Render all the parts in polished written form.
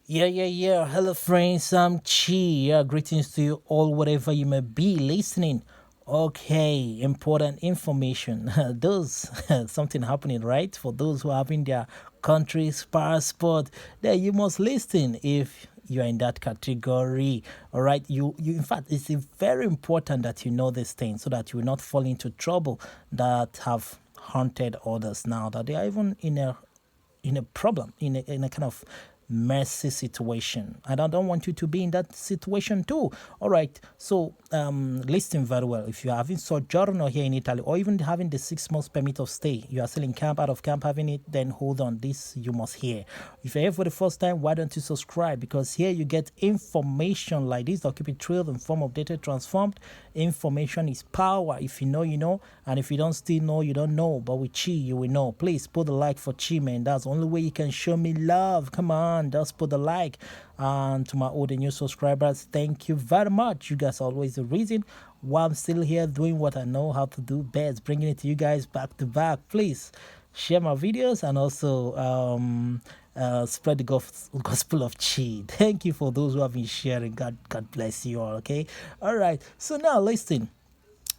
Yeah. Hello, friends. I'm Chi. Yeah, greetings to you all, wherever you may be listening. Okay, important information. Those something happening, right? For those who are having their country's passport, then you must listen if you are in that category. All right, you. In fact, it's very important that you know this thing so that you will not fall into trouble that have haunted others now that they are even in a problem, in a kind of messy situation. And I don't want you to be in that situation too. All right. So listen very well. If you're having sojourner here in Italy or even having the 6 months permit of stay, you are still in camp, out of camp having it, then hold on. This you must hear. If you're here for the first time, why don't you subscribe? Because here you get information like this. I'll keep it trailed in form of data transformed. Information is power. If you know, you know. And if you don't still know, you don't know. But with Chi, you will know. Please put the like for Chi, man. That's the only way you can show me love. Come on, just put the like. And to my old and new subscribers, thank you very much. You guys are always the reason why I'm still here doing what I know how to do best, bringing it to you guys back to back. Please share my videos and also spread the gospel of Chi. Thank you for those who have been sharing. God bless you all. Okay. All right. So now listen.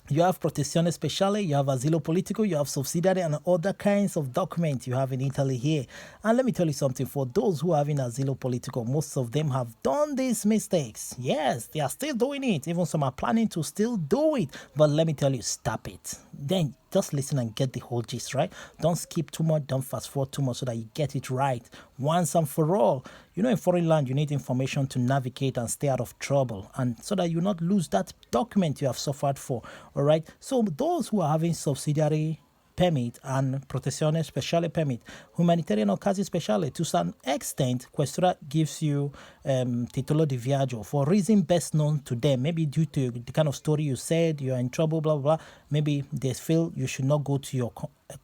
You have protezione speciale, you have asilo politico, you have subsidiary, and other kinds of documents you have in Italy here. And let me tell you something, for those who have in asilo politico, most of them have done these mistakes. Yes, they are still doing it. Even some are planning to still do it. But let me tell you, stop it. Then just listen and get the whole gist, right? Don't skip too much, don't fast forward too much so that you get it right once and for all. You know, in foreign land, you need information to navigate and stay out of trouble, and so that you not lose that document you have suffered for. All right. So those who are having subsidiary permit and protezione speciale permit, humanitarian occasi speciale, to some extent, Questura gives you titolo di viaggio for reason best known to them. Maybe due to the kind of story you said, you're in trouble, blah, blah, blah. Maybe they feel you should not go to your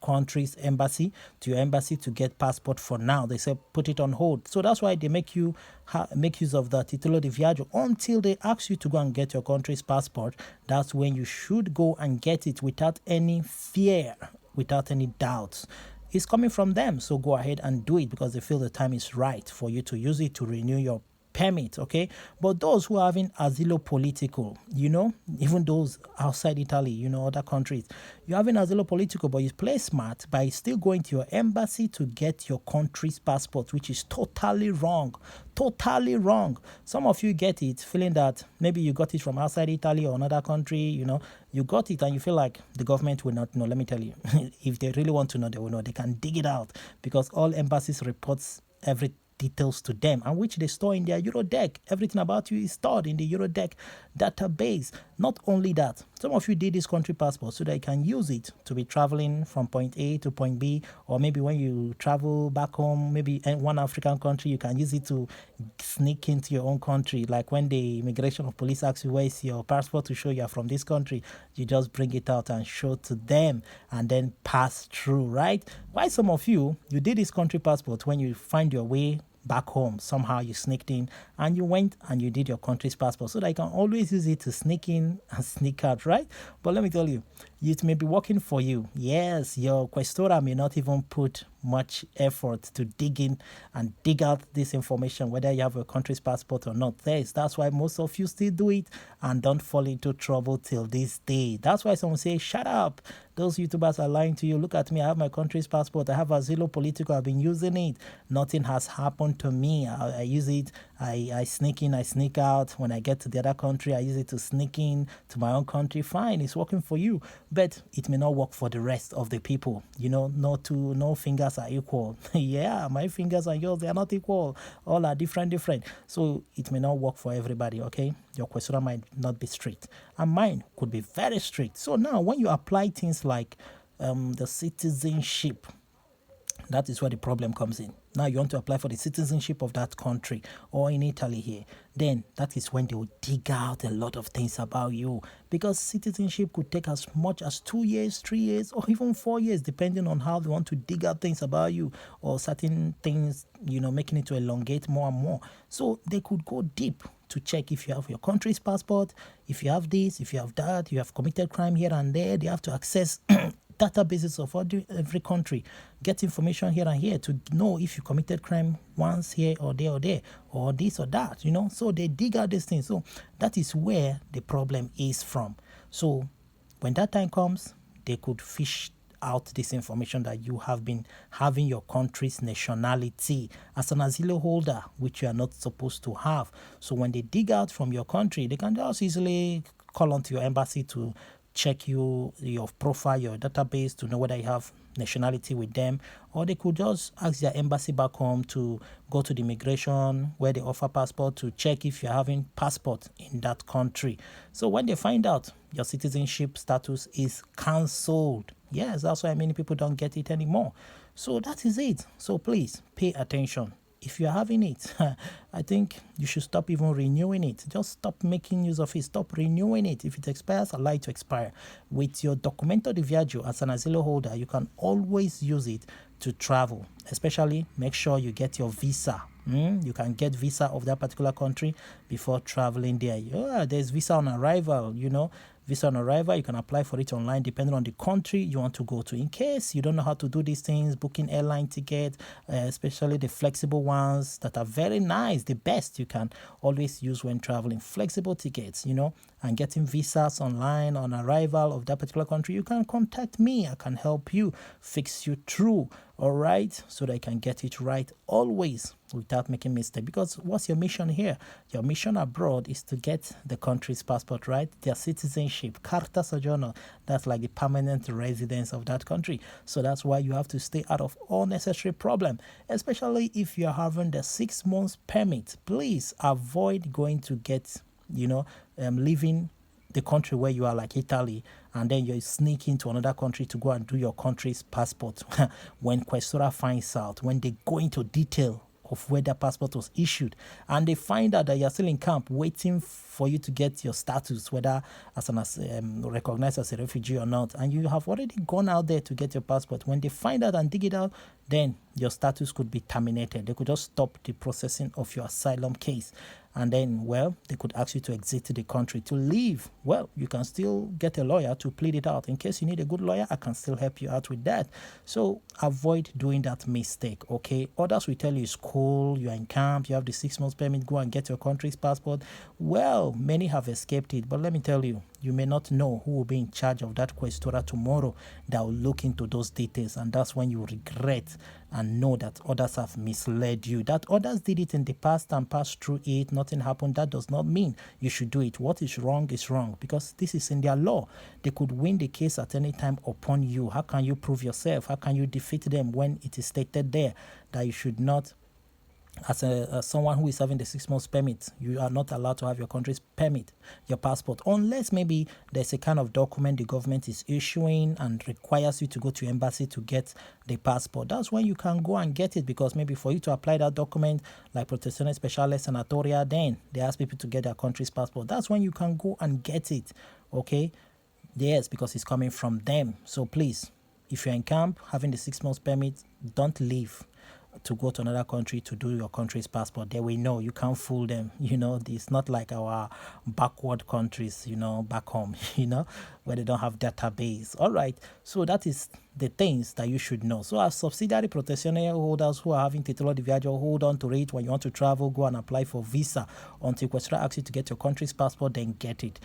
country's embassy, to your embassy to get passport for now. They say put it on hold. So that's why they make you make use of the titolo di viaggio until they ask you to go and get your country's passport. That's when you should go and get it without any fear, without any doubts. It's coming from them, so go ahead and do it because they feel the time is right for you to use it to renew your permit, okay? But those who are having asilo political, you know, even those outside Italy, you know, other countries, you're having asilo political, but you play smart by still going to your embassy to get your country's passport, which is totally wrong. Totally wrong. Some of you get it feeling that maybe you got it from outside Italy or another country, you know, you got it and you feel like the government will not know. Let me tell you, if they really want to know, they will know. They can dig it out because all embassies reports every details to them, and which they store in their Eurodeck. Everything about you is stored in the Eurodeck database. Not only that, some of you did this country passport so that you can use it to be traveling from point A to point B, or maybe when you travel back home, maybe in one African country, you can use it to sneak into your own country. Like when the immigration of police asks you where is your passport to show you are from this country, you just bring it out and show to them and then pass through, right? Why some of you did this country passport when you find your way back home. Somehow you sneaked in and you went and you did your country's passport so that you can always use it to sneak in and sneak out, right? But let me tell you, it may be working for you. Yes, your questora may not even put much effort to dig in and dig out this information, whether you have a country's passport or not. That's why most of you still do it and don't fall into trouble till this day. That's why someone say, shut up. Those YouTubers are lying to you. Look at me. I have my country's passport. I have asilo politico. I've been using it. Nothing has happened to me. I use it. I sneak in. I sneak out. When I get to the other country, I use it to sneak in to my own country. Fine. It's working for you. But it may not work for the rest of the people. You know, no fingers are equal. Yeah, my fingers and yours, they are not equal. All are different. So it may not work for everybody, okay? Your question might not be strict. And mine could be very strict. So now when you apply things like the citizenship, that is where the problem comes in. Now you want to apply for the citizenship of that country or in Italy here. Then that is when they will dig out a lot of things about you. Because citizenship could take as much as 2 years, 3 years, or even 4 years, depending on how they want to dig out things about you or certain things, you know, making it to elongate more and more. So they could go deep to check if you have your country's passport, if you have this, if you have that, you have committed crime here and there. They have to access databases of every country, get information here and here to know if you committed crime once here or there, or this or that, So they dig out these things. So that is where the problem is from. So when that time comes, they could fish out this information that you have been having your country's nationality as an asylum holder, which you are not supposed to have. So when they dig out from your country, they can just easily call onto your embassy to check your profile, your database, to know whether you have nationality with them, or they could just ask their embassy back home to go to the immigration where they offer passport to check if you're having passport in that country. So when they find out your citizenship status is cancelled, yes, that's why many people don't get it anymore. So that is it. So please pay attention. If you're having it, I think you should stop even renewing it. Just stop making use of it. Stop renewing it. If it expires, allow it to expire. With your documento de viaggio as an asylum holder, you can always use it to travel. Especially, make sure you get your visa. You can get visa of that particular country before traveling there. Yeah, there's visa on arrival, Visa on arrival, you can apply for it online depending on the country you want to go to. In case you don't know how to do these things, booking airline tickets, especially the flexible ones that are very nice, the best you can always use when traveling. Flexible tickets, and getting visas online on arrival of that particular country, you can contact me. I can help you, fix you through, all right, so that you can get it right always without making mistake. Because what's your mission here? Your mission abroad is to get the country's passport, right? Their citizenship, carta sojourner, that's like the permanent residence of that country. So that's why you have to stay out of all necessary problem, especially if you're having the 6 months permit. Please avoid going to get, leaving the country where you are, like Italy, and then you sneak into another country to go and do your country's passport. When Questura finds out, when they go into detail of where that passport was issued, and they find out that you're still in camp waiting for you to get your status, whether as recognized as a refugee or not, and you have already gone out there to get your passport. When they find out and dig it out, then your status could be terminated. They could just stop the processing of your asylum case. And then, they could ask you to exit the country, to leave. You can still get a lawyer to plead it out. In case you need a good lawyer, I can still help you out with that. So avoid doing that mistake, okay? Others will tell you it's cool, you're in camp, you have the 6 months permit, go and get your country's passport. Many have escaped it, but let me tell you, you may not know who will be in charge of that questora tomorrow that will look into those details, and that's when you regret and know that others have misled you. That others did it in the past and passed through it, nothing happened. That does not mean you should do it. What is wrong, because this is in their law. They could win the case at any time upon you. How can you prove yourself? How can you defeat them when it is stated there that you should not? As someone who is having the 6 months permit, you are not allowed to have your country's permit, your passport, unless maybe there's a kind of document the government is issuing and requires you to go to your embassy to get the passport. That's when you can go and get it, because maybe for you to apply that document, like Protezione Speciale Sanatoria, then they ask people to get their country's passport. That's when you can go and get it, okay? Yes, because it's coming from them. So please, if you're in camp having the 6 months permit, don't leave to go to another country to do your country's passport. They will know. You can't fool them. It's not like our backward countries, back home, where they don't have database. All right. So that is the things that you should know. So as subsidiary protezione holders who are having titolo di viaggio, hold on to it. When you want to travel, go and apply for visa until Questura asks you to get your country's passport, then get it.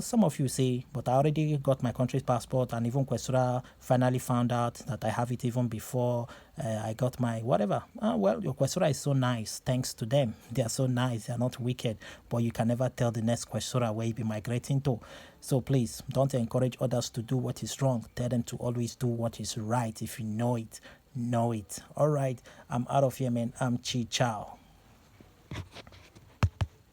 Some of you say, but I already got my country's passport, and even Questura finally found out that I have it even before I got my whatever. Your Questura is so nice, thanks to them. They are so nice, they are not wicked, but you can never tell the next Questura where you'll be migrating to. So please, don't encourage others to do what is wrong. Tell them to always do what is right. If you know it, know it. All right, I'm out of here, man. I'm Chi Chow.